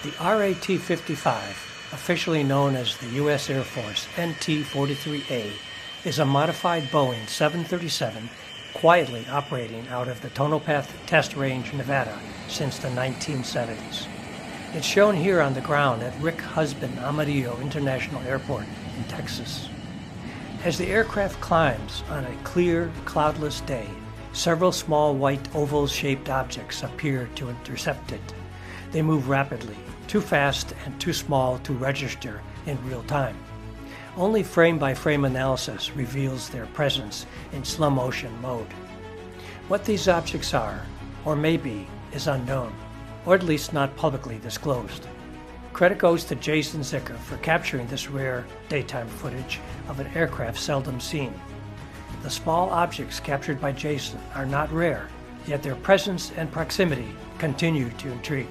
The RAT-55, officially known as the U.S. Air Force NT-43A, is a modified Boeing 737 quietly operating out of the Tonopah Test Range, Nevada since the 1970s. It's shown here on the ground at Rick Husband Amarillo International Airport in Texas. As the aircraft climbs on a clear, cloudless day, several small white oval-shaped objects appear to intercept it. They move rapidly, too fast and too small to register in real time. Only frame-by-frame analysis reveals their presence in slow-motion mode. What these objects are, or may be, is unknown, or at least not publicly disclosed. Credit goes to Jason Zicker for capturing this rare daytime footage of an aircraft seldom seen. The small objects captured by Jason are not rare, yet their presence and proximity continue to intrigue.